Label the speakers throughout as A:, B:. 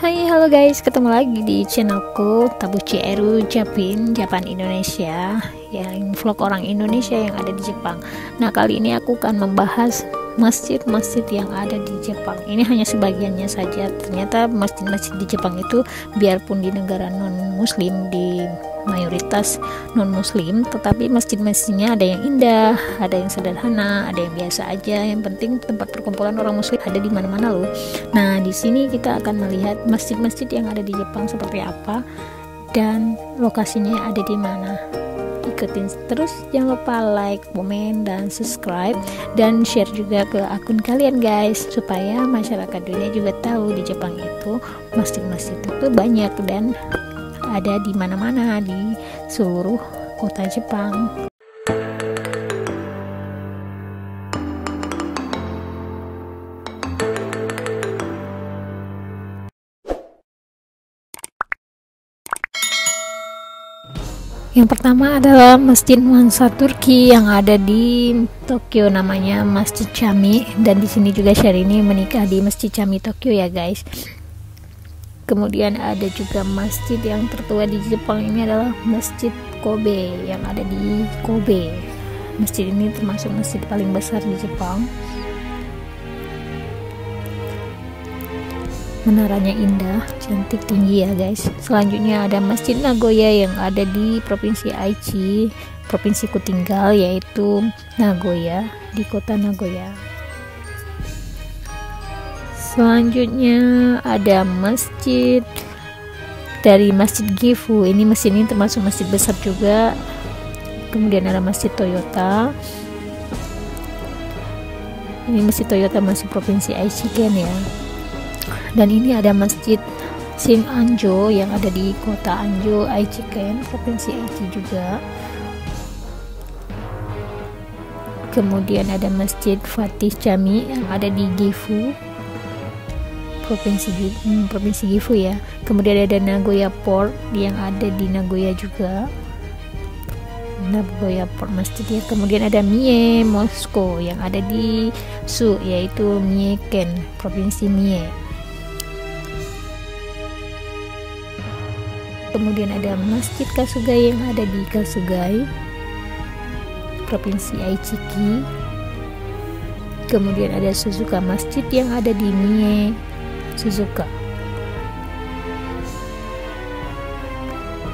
A: Hai, halo guys, ketemu lagi di channelku Tabuchi Eru Japan Indonesia, yang vlog orang Indonesia yang ada di Jepang. Nah, kali ini aku akan membahas masjid-masjid yang ada di Jepang. Ini hanya sebagiannya saja. Ternyata masjid-masjid di Jepang itu, biarpun di negara non-muslim, di mayoritas non-muslim, tetapi masjid-masjidnya ada yang indah, ada yang sederhana, ada yang biasa aja. Yang penting tempat perkumpulan orang muslim ada di mana-mana loh. Nah, di sini kita akan melihat masjid-masjid yang ada di Jepang seperti apa dan lokasinya ada di mana. Ikutin terus, jangan lupa like, komen, dan subscribe, dan share juga ke akun kalian guys, supaya masyarakat dunia juga tahu di Jepang itu masjid-masjid itu banyak dan ada di mana-mana di seluruh kota Jepang. Yang pertama adalah Masjid Nuansa Turki yang ada di Tokyo, namanya Masjid Chami, dan di sini juga Syahrini menikah di Masjid Chami Tokyo ya guys. Kemudian ada juga masjid yang tertua di Jepang, ini adalah Masjid Kobe yang ada di Kobe. Masjid ini termasuk masjid paling besar di Jepang. Menaranya indah, cantik, tinggi ya guys. Selanjutnya ada Masjid Nagoya yang ada di Provinsi Aichi, provinsi ku tinggal, yaitu Nagoya, di kota Nagoya. Selanjutnya ada masjid dari Masjid Gifu. Ini masjid ini termasuk masjid besar juga. Kemudian ada Masjid Toyota. Ini Masjid Toyota masih provinsi Aichi Ken ya. Dan ini ada Masjid Shin Anjo yang ada di kota Anjo, Aichi Ken, provinsi Aichi juga. Kemudian ada Masjid Fatih Chami yang ada di Gifu, provinsi Gifu ya. Kemudian ada Nagoya Port yang ada di Nagoya juga, Nagoya Port Masjid ya. Kemudian ada Mie Moskow yang ada di Su, yaitu Mie Ken, provinsi Mie. Kemudian ada Masjid Kasugai yang ada di Kasugai, provinsi Aichi. Kemudian ada Suzuka Masjid yang ada di Mie, Suzuka.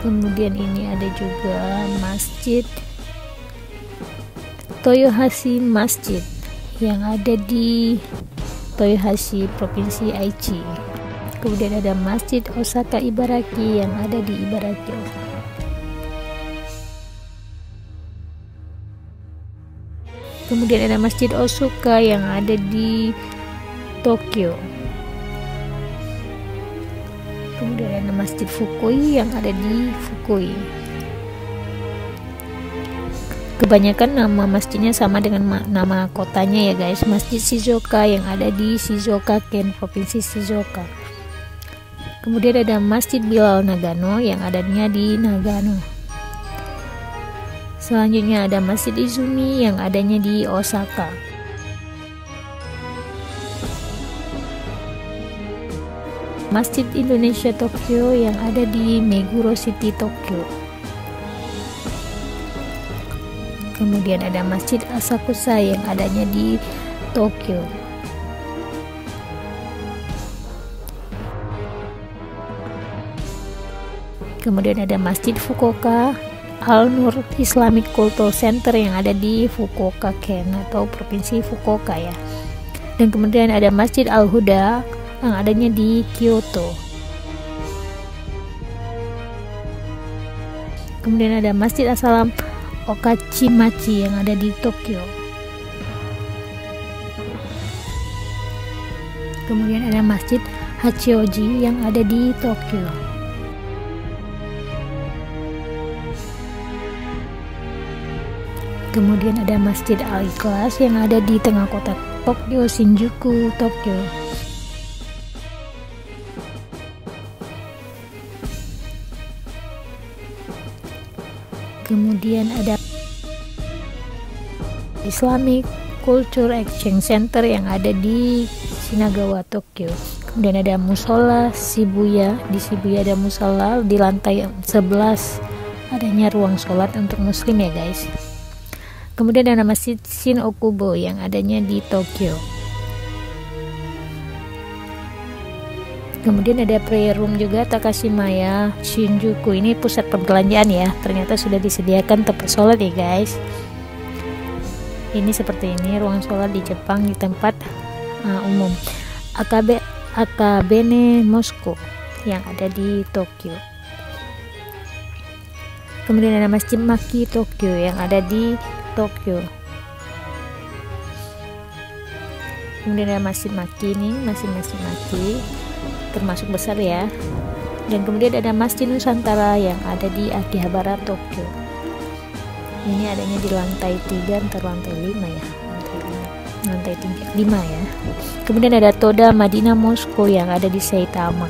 A: Kemudian ini ada juga Masjid Toyohashi Masjid yang ada di Toyohashi, provinsi Aichi. Kemudian ada Masjid Osaka Ibaraki yang ada di Ibaraki. Kemudian ada Masjid Osuka yang ada di Tokyo. Kemudian ada Masjid Fukui yang ada di Fukui. Kebanyakan nama masjidnya sama dengan nama kotanya ya guys. Masjid Shizuoka yang ada di Shizuoka Ken, provinsi Shizuoka. Kemudian ada Masjid Bilal Nagano yang adanya di Nagano. Selanjutnya ada Masjid Izumi yang adanya di Osaka. Masjid Indonesia Tokyo yang ada di Meguro City, Tokyo. Kemudian ada Masjid Asakusa yang adanya di Tokyo. Kemudian ada Masjid Fukuoka Al-Nur Islamic Cultural Center yang ada di Fukuoka Ken atau provinsi Fukuoka ya. Dan kemudian ada Masjid Al-Huda yang adanya di Kyoto. Kemudian ada Masjid As-Salam Okachimachi yang ada di Tokyo. Kemudian ada Masjid Hachioji yang ada di Tokyo. Kemudian ada Masjid Al-Ikhlas yang ada di tengah kota Tokyo, Shinjuku, Tokyo. Kemudian ada Islamic Culture Exchange Center yang ada di Shinagawa, Tokyo. Kemudian ada musola Shibuya. Di Shibuya ada musola, di lantai 11 adanya ruang sholat untuk muslim ya guys. Kemudian ada Masjid Shin-Okubo yang adanya di Tokyo. Kemudian ada prayer room juga Takashimaya Shinjuku. Ini pusat perbelanjaan ya, ternyata sudah disediakan tempat sholat ya guys. Ini seperti ini ruang sholat di Jepang di tempat umum. Akabene Moskow yang ada di Tokyo. Kemudian ada Masjid Maki Tokyo yang ada di Tokyo. Kemudian ada Masjid Maki, ini Masjid Maki termasuk besar ya. Dan kemudian ada Masjid Nusantara yang ada di Akihabara Tokyo. Ini adanya di lantai 3 atau lantai 5 ya, lantai 5 ya. Kemudian ada Toda Madinah Moskow yang ada di Saitama.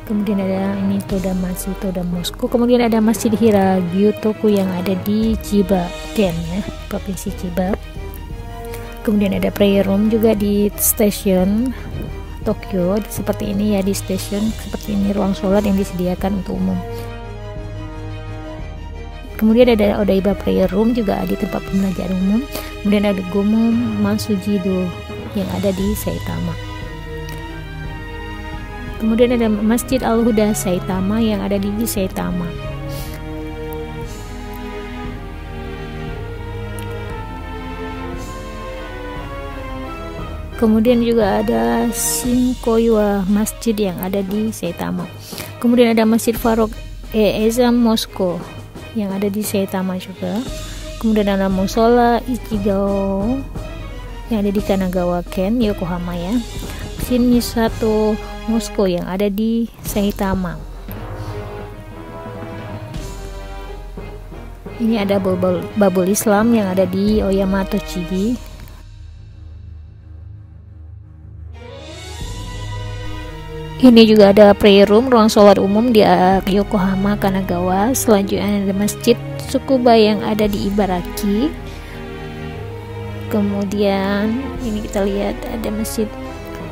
A: Kemudian ada ini Toda Moskow. Kemudian ada Masjid Hira Gyutoku yang ada di Chiba Ken ya, provinsi Chiba. Kemudian ada prayer room juga di stasiun Tokyo seperti ini ya, di stasiun seperti ini ruang sholat yang disediakan untuk umum. Kemudian ada Odaiba prayer room juga di tempat pembelajaran umum. Kemudian ada Gomu Masujido yang ada di Saitama. Kemudian ada Masjid Al-Huda Saitama yang ada di Saitama. Kemudian juga ada Shinkoiwa Masjid yang ada di Saitama. Kemudian ada Masjid Farok Ezam Moskow yang ada di Saitama juga. Kemudian ada musola Ichigao yang ada di Kanagawa Ken, Yokohama ya. Shin Misato Moskow yang ada di Saitama. Ini ada Babul Islam yang ada di Oyama Tochigi. Ini juga ada prayer room, ruang sholat umum di Yokohama, Kanagawa. Selanjutnya ada Masjid Tsukuba yang ada di Ibaraki. Kemudian ini kita lihat ada masjid,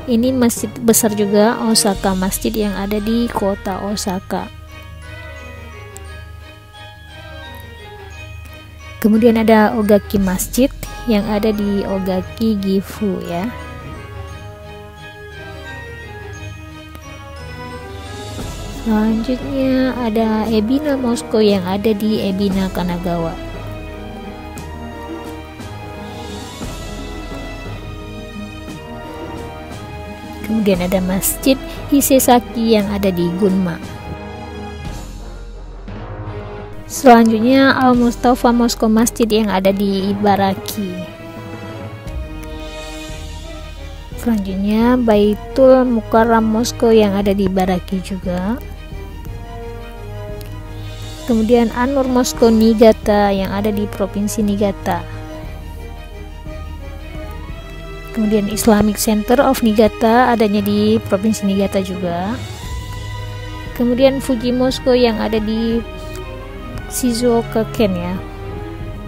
A: ini masjid besar juga, Osaka Masjid yang ada di kota Osaka. Kemudian ada Ogaki Masjid yang ada di Ogaki, Gifu ya. Selanjutnya ada Ebina Moskow yang ada di Ebina, Kanagawa. Kemudian ada Masjid Hisesaki yang ada di Gunma. Selanjutnya Al-Mustafa Moskow Masjid yang ada di Ibaraki. Selanjutnya Baitul Mukarram Moskow yang ada di Ibaraki juga. Kemudian An-Nur Moskow Niigata yang ada di provinsi Niigata. Kemudian Islamic Center of Niigata adanya di provinsi Niigata juga. Kemudian Fuji Moskow yang ada di Shizuoka Ken ya,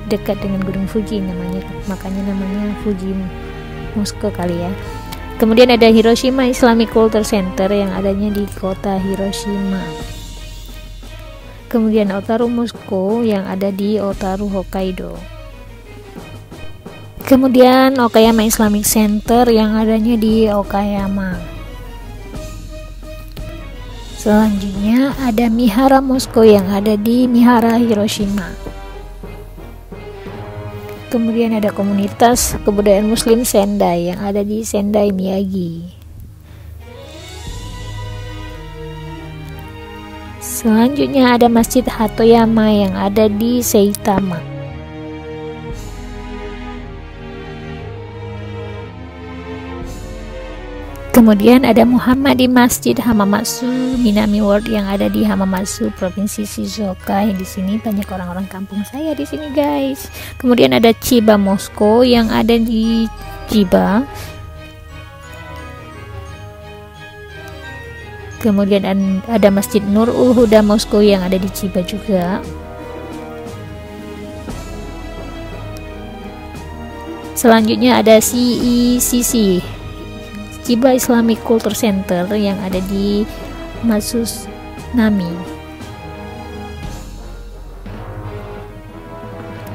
A: dekat dengan Gunung Fuji namanya, makanya namanya Fuji Moskow kali ya. Kemudian ada Hiroshima Islamic Culture Center yang adanya di kota Hiroshima. Kemudian Otaru Moskow yang ada di Otaru, Hokkaido. Kemudian Okayama Islamic Center yang adanya di Okayama. Selanjutnya ada Mihara Moskow yang ada di Mihara, Hiroshima. Kemudian ada komunitas kebudayaan Muslim Sendai yang ada di Sendai, Miyagi. Selanjutnya ada Masjid Hatoyama yang ada di Saitama. Kemudian ada Muhammadi Masjid Hamamatsu Minami Ward yang ada di Hamamatsu, provinsi Shizuoka. Di sini banyak orang-orang kampung saya di sini, guys. Kemudian ada Chiba Moskow yang ada di Chiba. Kemudian ada Masjid Nurul Huda Moskow yang ada di Chiba juga. Selanjutnya ada CECC, Chiba Islamic Culture Center yang ada di Matsunami,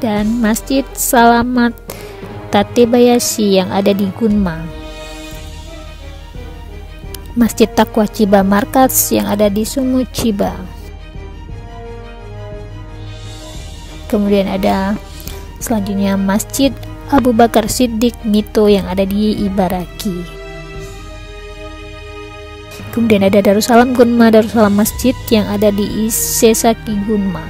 A: dan Masjid Salamat Tatebayashi yang ada di Gunma, Masjid Taqwa Chiba Markaz yang ada di Sumu Chiba. Kemudian ada selanjutnya Masjid Abu Bakar Siddiq Mito yang ada di Ibaraki. Kemudian ada Darussalam Gunma, Darussalam Masjid yang ada di Isesaki Gunma.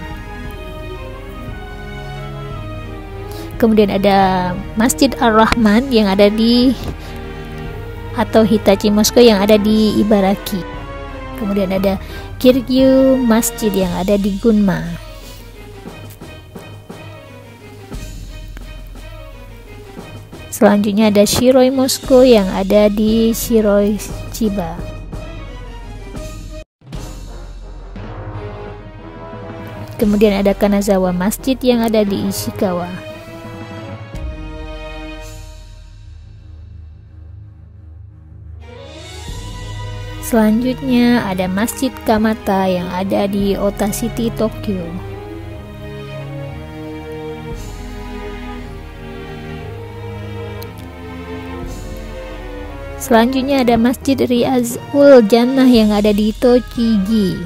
A: Kemudian ada Masjid Ar-Rahman yang ada di atau Hitachi Mosque yang ada di Ibaraki. Kemudian ada Kirgyu Masjid yang ada di Gunma. Selanjutnya ada Shiroi Mosque yang ada di Shiroi Chiba. Kemudian ada Kanazawa Masjid yang ada di Ishikawa. Selanjutnya ada Masjid Kamata yang ada di Ota City, Tokyo. Selanjutnya ada Masjid Riyazul Jannah yang ada di Tochigi.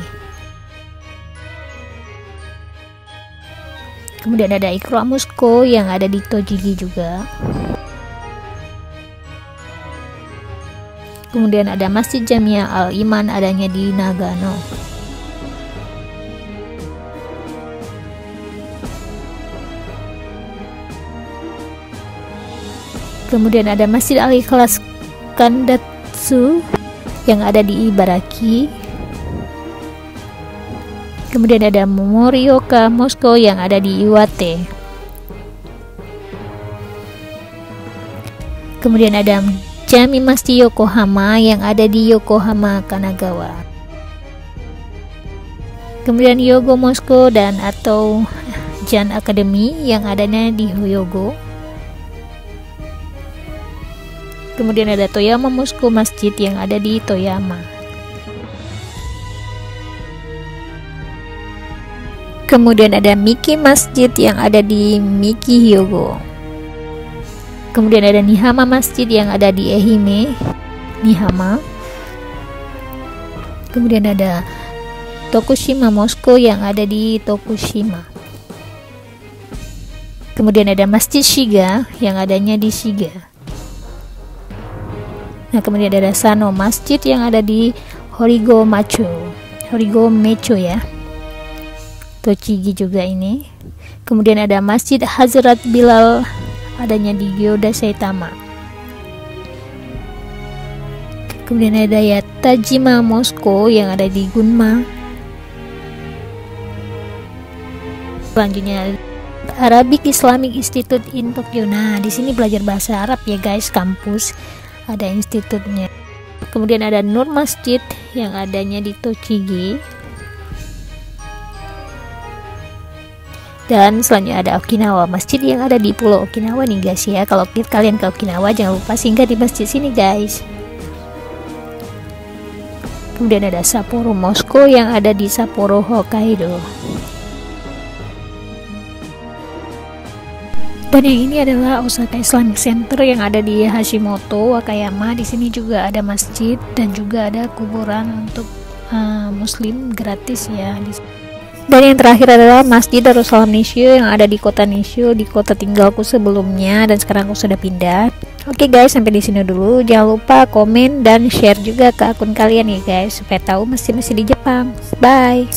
A: Kemudian ada Iqra Mosque yang ada di Tochigi juga. Kemudian ada Masjid Jamia Al-Iman adanya di Nagano. Kemudian ada Masjid Al-Ikhlas Kandatsu yang ada di Ibaraki. Kemudian ada Morioka Mosque yang ada di Iwate. Kemudian ada Jami Masjid Yokohama yang ada di Yokohama, Kanagawa. Kemudian Hyogo Mosque dan atau Jan Academy yang adanya di Hyogo. Kemudian ada Toyama Mosque Masjid yang ada di Toyama. Kemudian ada Miki Masjid yang ada di Miki, Hyogo. Kemudian ada Nihama Masjid yang ada di Ehime, Nihama. Kemudian ada Tokushima Mosque yang ada di Tokushima. Kemudian ada Masjid Shiga yang adanya di Shiga. Nah, kemudian ada Sano Masjid yang ada di Horigo Mecho ya, Tochigi juga ini. Kemudian ada Masjid Hazrat Bilal adanya di Gyoda Saitama. Kemudian ada Yatajima Mosque yang ada di Gunma. Selanjutnya Arabic Islamic Institute in Tokyo. Nah, di sini belajar bahasa Arab ya guys, kampus ada institutnya. Kemudian ada Nur Masjid yang adanya di Tochigi. Dan selanjutnya ada Okinawa, masjid yang ada di Pulau Okinawa nih guys ya. Kalau kalian ke Okinawa jangan lupa singgah di masjid sini guys. Kemudian ada Sapporo Mosque yang ada di Sapporo, Hokkaido. Dan yang ini adalah Osaka Islamic Center yang ada di Hashimoto, Wakayama. Di sini juga ada masjid dan juga ada kuburan untuk muslim gratis ya. Dan yang terakhir adalah Masjid Darussalam Nishio yang ada di kota Nishio, di kota tinggalku sebelumnya, dan sekarang aku sudah pindah. Oke guys, sampai di sini dulu. Jangan lupa komen dan share juga ke akun kalian ya guys, supaya tahu masih di Jepang. Bye.